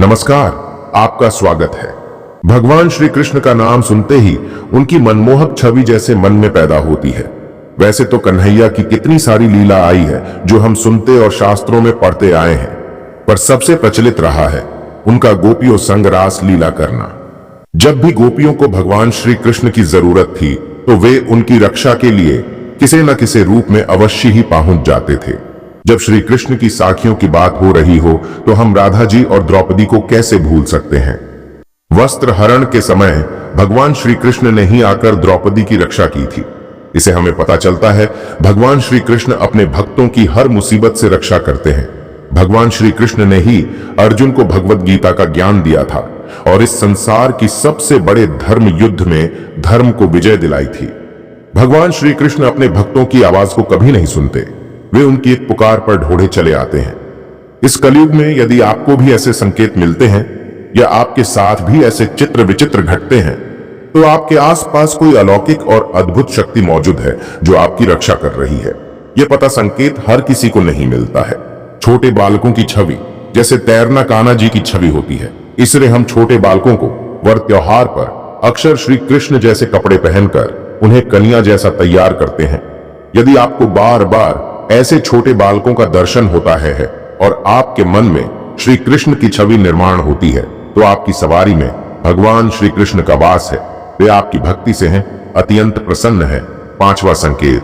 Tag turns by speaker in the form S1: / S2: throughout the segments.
S1: नमस्कार, आपका स्वागत है। भगवान श्री कृष्ण का नाम सुनते ही उनकी मनमोहक छवि जैसे मन में पैदा होती है। वैसे तो कन्हैया की कितनी सारी लीला आई है जो हम सुनते और शास्त्रों में पढ़ते आए हैं, पर सबसे प्रचलित रहा है उनका गोपियों संग रास लीला करना। जब भी गोपियों को भगवान श्री कृष्ण की जरूरत थी तो वे उनकी रक्षा के लिए किसी न किसी रूप में अवश्य ही पहुंच जाते थे। जब श्री कृष्ण की साखियों की बात हो रही हो तो हम राधा जी और द्रौपदी को कैसे भूल सकते हैं। वस्त्र हरण के समय भगवान श्री कृष्ण ने ही आकर द्रौपदी की रक्षा की थी। इसे हमें पता चलता है भगवान श्री कृष्ण अपने भक्तों की हर मुसीबत से रक्षा करते हैं। भगवान श्री कृष्ण ने ही अर्जुन को भगवत गीता का ज्ञान दिया था और इस संसार की सबसे बड़े धर्म युद्ध में धर्म को विजय दिलाई थी। भगवान श्री कृष्ण अपने भक्तों की आवाज को कभी नहीं सुनते, वे उनकी एक पुकार पर ढोड़े चले आते हैं। इस कलयुग में यदि आपको भी ऐसे संकेत मिलते हैं या आपके साथ भी ऐसे चित्र विचित्र घटते हैं तो आपके आसपास कोई अलौकिक और अद्भुत शक्ति मौजूद है जो आपकी रक्षा कर रही है। यह पता संकेत हर किसी को नहीं मिलता है। छोटे बालकों की छवि जैसे तैरना कान्हा जी की छवि होती है, इसलिए हम छोटे बालकों को वर त्योहार पर अक्सर श्री कृष्ण जैसे कपड़े पहनकर उन्हें कन्या जैसा तैयार करते हैं। यदि आपको बार बार ऐसे छोटे बालकों का दर्शन होता है और आपके मन में श्री कृष्ण की छवि निर्माण होती है तो आपकी सवारी में भगवान श्री कृष्ण का वास है। वे आपकी भक्ति से हैं, अत्यंत प्रसन्न है। पांचवा संकेत,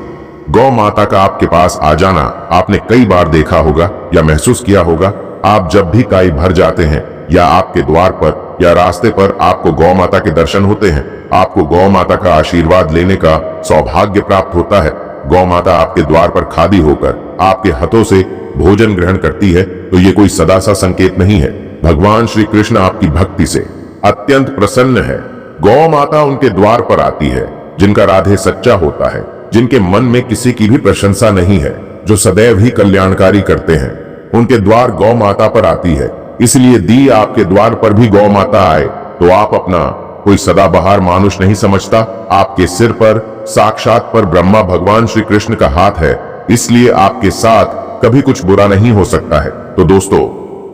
S1: गौ माता का आपके पास आ जाना आपने कई बार देखा होगा या महसूस किया होगा। आप जब भी काई भर जाते हैं या आपके द्वार पर या रास्ते पर आपको गौ माता के दर्शन होते हैं, आपको गौ माता का आशीर्वाद लेने का सौभाग्य प्राप्त होता है। गौ माता आपके द्वार पर खादी होकर आपके हाथों से भोजन ग्रहण करती है तो ये कोई सदा सा संकेत नहीं है। भगवान श्री कृष्ण आपकी भक्ति से अत्यंत प्रसन्न है। गौ माता उनके द्वार पर आती है जिनका राधे सच्चा होता है, जिनके मन में किसी की भी प्रशंसा नहीं है, जो सदैव ही कल्याणकारी करते हैं, उनके द्वार गौ माता पर आती है। इसलिए दी आपके द्वार पर भी गौ माता आए तो आप अपना कोई सदाबहार मानुष नहीं समझता। आपके सिर पर साक्षात पर ब्रह्मा भगवान श्री कृष्ण का हाथ है, इसलिए आपके साथ कभी कुछ बुरा नहीं हो सकता है। तो दोस्तों,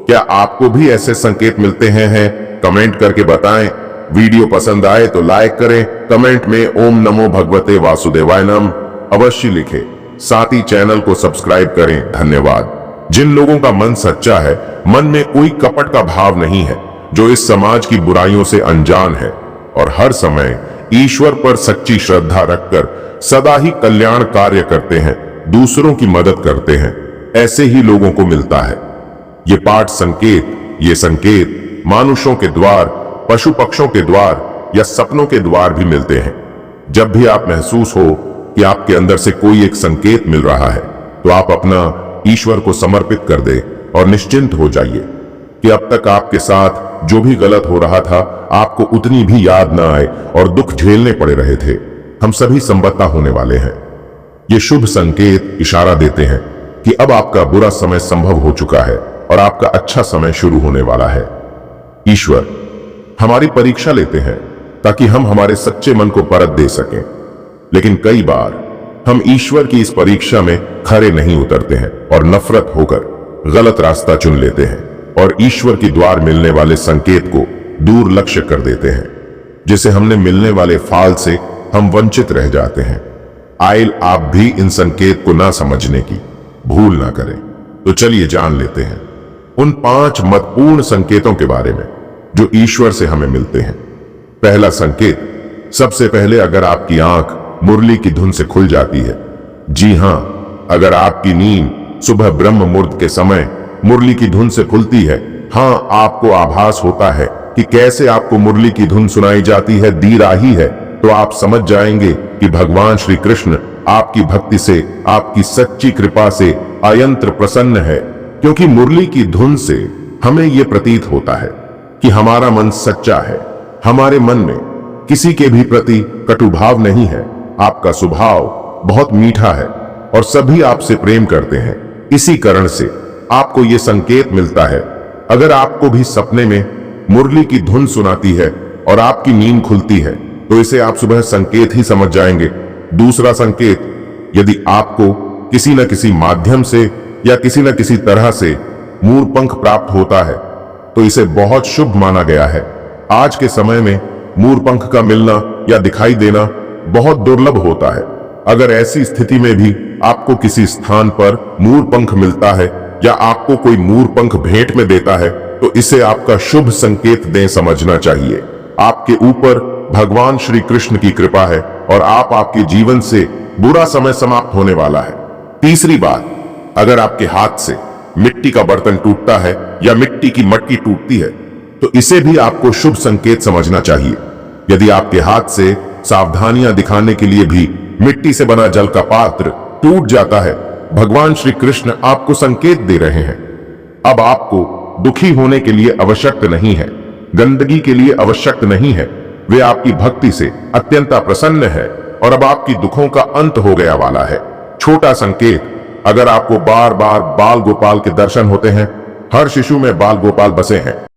S1: क्या आपको भी ऐसे संकेत मिलते हैं? कमेंट करके बताएं। वीडियो पसंद आए तो लाइक करें, कमेंट में ओम नमो भगवते वासुदेवाय नम अवश्य लिखें। साथ ही चैनल को सब्सक्राइब करें। धन्यवाद। जिन लोगों का मन सच्चा है, मन में कोई कपट का भाव नहीं है, जो इस समाज की बुराइयों से अनजान है और हर समय ईश्वर पर सच्ची श्रद्धा रखकर सदा ही कल्याण कार्य करते हैं, दूसरों की मदद करते हैं, ऐसे ही लोगों को मिलता है ये पाठ संकेत। ये संकेत मानुषों के द्वार, पशु पक्षों के द्वार या सपनों के द्वार भी मिलते हैं। जब भी आप महसूस हो कि आपके अंदर से कोई एक संकेत मिल रहा है तो आप अपना ईश्वर को समर्पित कर दे और निश्चिंत हो जाइए कि अब तक आपके साथ जो भी गलत हो रहा था आपको उतनी भी याद ना आए और दुख झेलने पड़े रहे थे। हम सभी संबत्ता होने वाले हैं। ये शुभ संकेत इशारा देते हैं कि अब आपका बुरा समय संभव हो चुका है और आपका अच्छा समय शुरू होने वाला है। ईश्वर हमारी परीक्षा लेते हैं ताकि हम हमारे सच्चे मन को परख दे सकें, लेकिन कई बार हम ईश्वर की इस परीक्षा में खरे नहीं उतरते हैं और नफरत होकर गलत रास्ता चुन लेते हैं और ईश्वर की द्वार मिलने वाले संकेत को दूर लक्ष्य कर देते हैं, जिसे हमने मिलने वाले फाल से हम वंचित रह जाते हैं। आइल आप भी इन संकेत को ना समझने की भूल ना करें। तो चलिए जान लेते हैं उन 5 महत्वपूर्ण संकेतों के बारे में जो ईश्वर से हमें मिलते हैं। पहला संकेत, सबसे पहले अगर आपकी आंख मुरली की धुन से खुल जाती है। जी हां, अगर आपकी नींद सुबह ब्रह्म मुहूर्त के समय मुरली की धुन से खुलती है, हां, आपको आभास होता है कि कैसे आपको मुरली की धुन सुनाई जाती है, दी रही है, तो आप समझ जाएंगे कि भगवान श्री कृष्ण आपकी भक्ति से, आपकी सच्ची कृपा से अयंत्र प्रसन्न है। क्योंकि मुरली की धुन से हमें यह प्रतीत होता है कि हमारा मन सच्चा है, हमारे मन में किसी के भी प्रति कटुभाव नहीं है। आपका स्वभाव बहुत मीठा है और सभी आपसे प्रेम करते हैं। इसी कारण से आपको यह संकेत मिलता है। अगर आपको भी सपने में मुरली की धुन सुनाती है और आपकी नींद खुलती है तो इसे आप सुबह संकेत ही समझ जाएंगे। दूसरा संकेत, यदि आपको किसी न किसी माध्यम से या किसी न किसी तरह से मोर पंख प्राप्त होता है तो इसे बहुत शुभ माना गया है। आज के समय में मोरपंख का मिलना या दिखाई देना बहुत दुर्लभ होता है। अगर ऐसी स्थिति में भी आपको किसी स्थान पर मोरपंख मिलता है या आपको कोई मोरपंख भेंट में देता है, तो इसे आपका शुभ संकेत दें समझना चाहिए। आपके ऊपर भगवान श्री कृष्ण की कृपा है और आपके जीवन से बुरा समय समाप्त होने वाला है। तीसरी बात, अगर आपके हाथ से मिट्टी का बर्तन टूटता है या मिट्टी की मटकी टूटती है, तो इसे भी आपको शुभ संकेत समझना चाहिए। यदि आपके हाथ से सावधानियां दिखाने के लिए भी मिट्टी से बना जल का पात्र टूट जाता है, भगवान श्री कृष्ण आपको संकेत दे रहे हैं। अब आपको दुखी होने के लिए आवश्यक नहीं है, गंदगी के लिए आवश्यक नहीं है। वे आपकी भक्ति से अत्यंत प्रसन्न है और अब आपकी दुखों का अंत हो गया वाला है। छोटा संकेत, अगर आपको बार बार बाल गोपाल के दर्शन होते हैं, हर शिशु में बाल गोपाल बसे हैं।